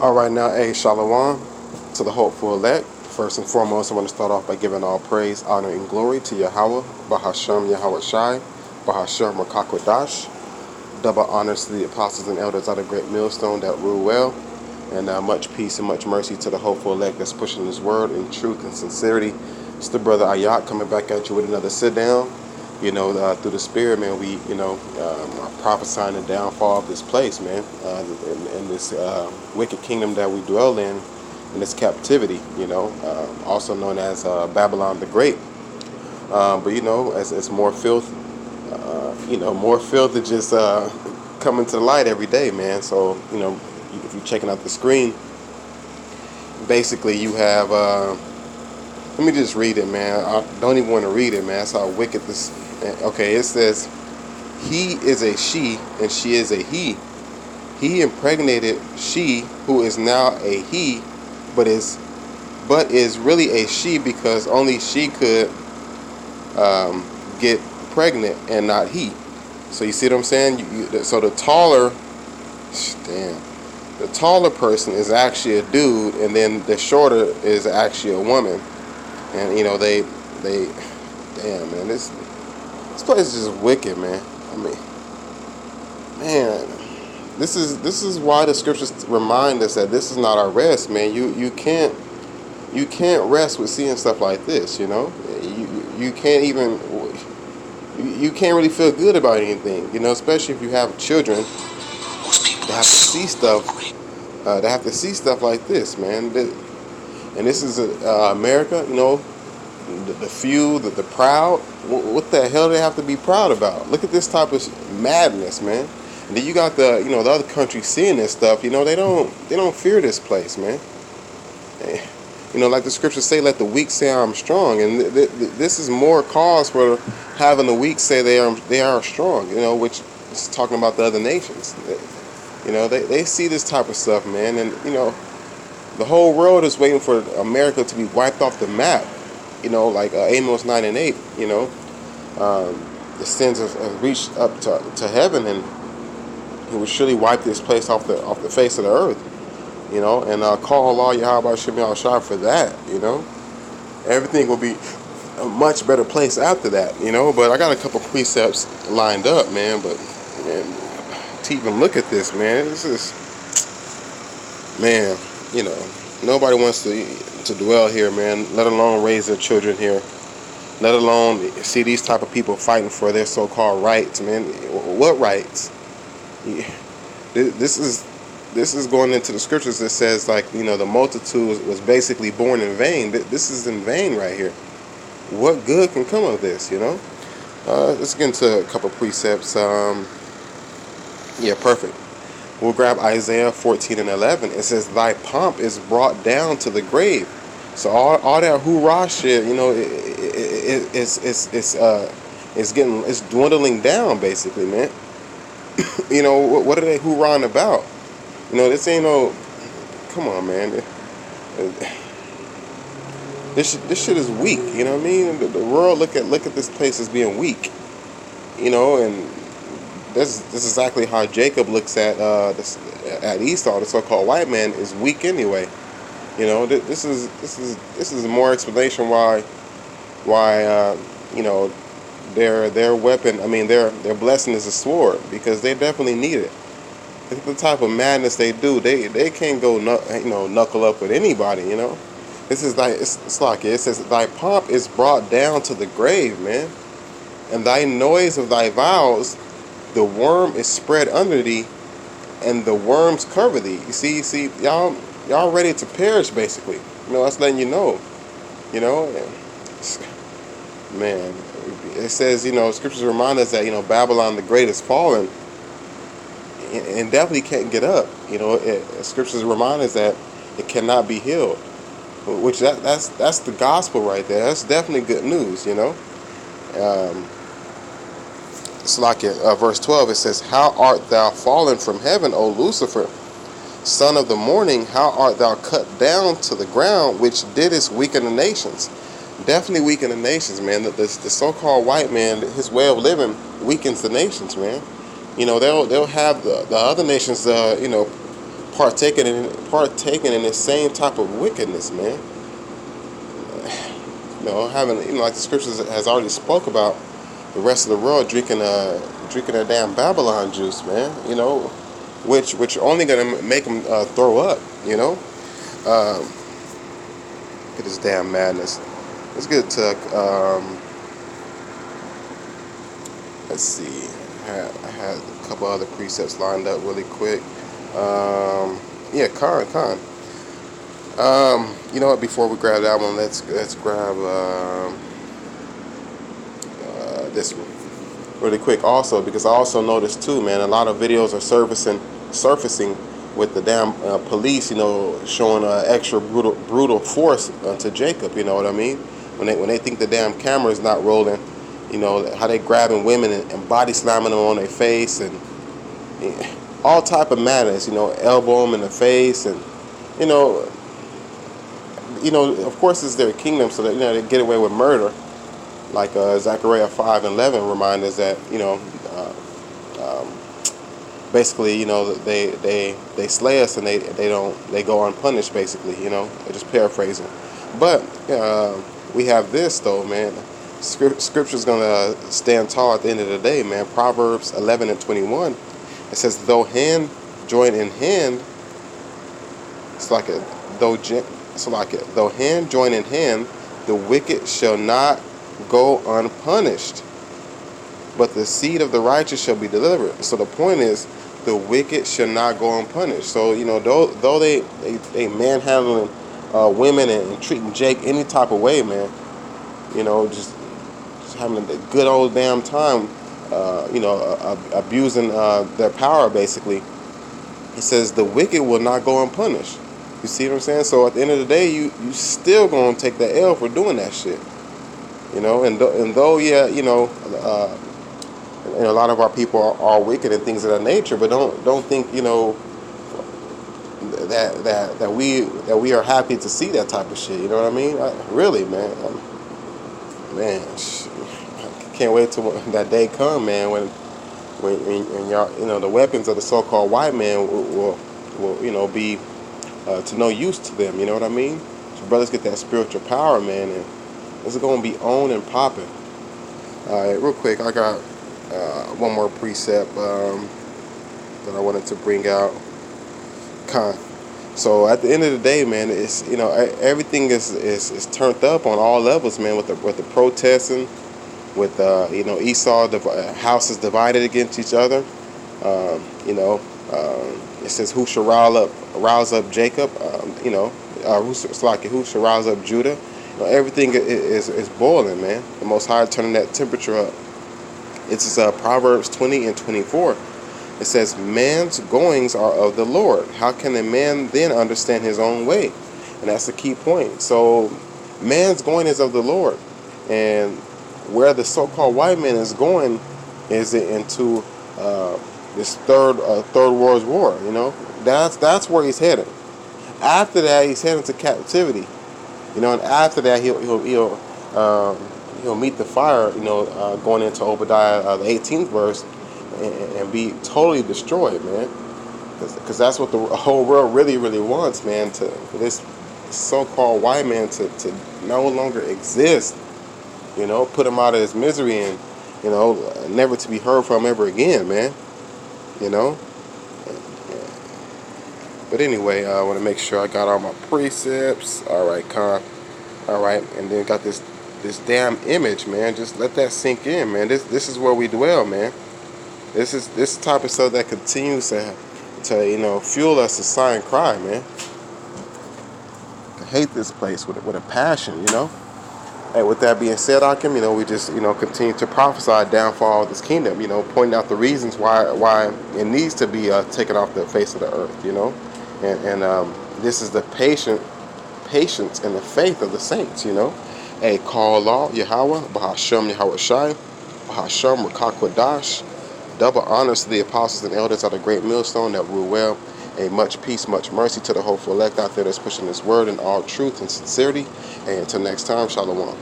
All right, now, shalom to the hopeful elect. First and foremost, I want to start off by giving all praise, honor, and glory to Yahweh, Bahashem Yahweh Shai, Bahashem Rakakwadash. Double honors to the apostles and elders of the great millstone that rule well, and much peace and much mercy to the hopeful elect that's pushing this word in truth and sincerity. It's the brother Ayat coming back at you with another sit down. Through the spirit, man, we, are prophesying the downfall of this place, man, in this wicked kingdom that we dwell in this captivity, also known as Babylon the Great. As more filth, more filth is just coming to the light every day, man. So, if you're checking out the screen, basically you have, let me just read it, man. I don't even want to read it, man. That's how wicked this. Okay, it says, he is a she and she is a he. He impregnated she who is now a he, but is really a she because only she could get pregnant and not he. So you see what I'm saying? So the taller person is actually a dude, and then the shorter is actually a woman. And they damn, man, this place is just wicked, man. I mean, man, this is why the scriptures remind us that this is not our rest, man. You can't rest with seeing stuff like this, You can't even, you can't really feel good about anything, especially if you have children that have to see stuff, like this, man. And this is America, the few, the proud. What the hell do they have to be proud about? Look at this type of madness, man. And then you got the other countries seeing this stuff. They don't fear this place, man. Like the scriptures say, let the weak say I'm strong. And this is more cause for having the weak say they are strong. Which is talking about the other nations. They see this type of stuff, man. And the whole world is waiting for America to be wiped off the map. Like Amos 9 and 8, the sins have reached up to heaven, and he will surely wipe this place off the face of the earth, and call Allah Yahweh Shem Shah for that, Everything will be a much better place after that, But I got a couple precepts lined up, man, but man, to even look at this, man, this is, man, nobody wants to dwell here, man, let alone raise their children here, let alone see these type of people fighting for their so-called rights, man. What rights? This is going into the scriptures that says, like, the multitude was basically born in vain. This is in vain right here. What good can come of this, Let's get into a couple precepts. Yeah, perfect. We'll grab Isaiah 14 and 11. It says, thy pomp is brought down to the grave. So all that hoorah shit, it's dwindling down, basically, man. What are they hoorahing about? This ain't no, come on, man. This shit is weak, you know what I mean? The world look at this place as being weak, and this is exactly how Jacob looks at Esau, the so-called white man, is weak anyway. This is more explanation why their weapon, I mean their blessing is a sword, because they definitely need it. Look at the type of madness they do. They can't go knuckle up with anybody. This is like it's like it says, thy pomp is brought down to the grave, man, and thy noise of thy vows. The worm is spread under thee, and the worms cover thee. You see, y'all ready to perish, basically. That's letting you know. Man, it says, scriptures remind us that, Babylon the Great is fallen, and definitely can't get up. Scriptures remind us that it cannot be healed, which that's the gospel right there. That's definitely good news, It's like verse 12, it says, how art thou fallen from heaven, O Lucifer, son of the morning? How art thou cut down to the ground, which didst weaken the nations? Definitely weaken the nations, man. The so-called white man, his way of living weakens the nations, man. They'll have the other nations, partaking in the same type of wickedness, man. Having, like the scriptures has already spoke about, the rest of the world drinking a damn Babylon juice, man. Which only gonna make them throw up. Look at this damn madness. Let's get to let's see. I had a couple other precepts lined up really quick. Yeah, con. You know what? Before we grab that one, let's grab this one really quick. Also, because I also noticed too, man, a lot of videos are surfacing with the damn police, showing extra brutal force to Jacob. You know what I mean? When they think the damn camera is not rolling, how they grabbing women and body slamming them on their face and all type of madness. Elbow them in the face and of course it's their kingdom, so that they get away with murder. Like Zechariah 5:11 reminds us that basically they slay us and they go unpunished, basically. Just paraphrasing. But we have this though, man. Scripture's gonna stand tall at the end of the day, man. Proverbs 11:21. It says, though hand join in hand, though hand join in hand, the wicked shall not go unpunished, but the seed of the righteous shall be delivered. So the point is, the wicked shall not go unpunished. So though they manhandling women and treating Jake any type of way, man, just having a good old damn time, abusing their power, basically. He says the wicked will not go unpunished. You see what I'm saying? So at the end of the day, you still gonna take the L for doing that shit. And though yeah, and a lot of our people are wicked and things of that nature, but don't think that we are happy to see that type of shit. You know what I mean? Really, man. I can't wait till that day come, man, when y'all, the weapons of the so-called white man will be to no use to them. You know what I mean? So brothers get that spiritual power, man, and it's gonna be on and popping. All right, real quick, I got one more precept that I wanted to bring out. So at the end of the day, man, it's everything is turned up on all levels, man. With the protesting, with Esau, houses divided against each other. It says, who shall rouse up Jacob? Who shall rouse up Judah? Everything is boiling, man. The Most High turning that temperature up. It's Proverbs 20:24. It says, man's goings are of the Lord. How can a man then understand his own way? And that's the key point. So man's going is of the Lord. And where the so-called white man is going is into this third world war. That's where he's headed. After that, he's heading to captivity. And after that, he'll meet the fire. Going into Obadiah the 18th verse, and be totally destroyed, man. Because that's what the whole world really, really wants, man. For this so-called white man to no longer exist. Put him out of his misery and never to be heard from ever again, man. But anyway, I want to make sure I got all my precepts. All right, all right, and then got this damn image, man. Just let that sink in, man. This is where we dwell, man. This type of stuff that continues to fuel us to sigh and cry, man. I hate this place with a passion, Hey, with that being said, Akim, we just continue to prophesy downfall of this kingdom, pointing out the reasons why it needs to be taken off the face of the earth, and this is the patience and the faith of the saints, Hey, call Allah, Yahweh, Bahashem Yahweh Shai, Bahashem Rakakwadash. Double honors to the apostles and elders of the great millstone that rule well. And much peace, much mercy to the hopeful elect out there that's pushing this word in all truth and sincerity. And until next time, Shalom.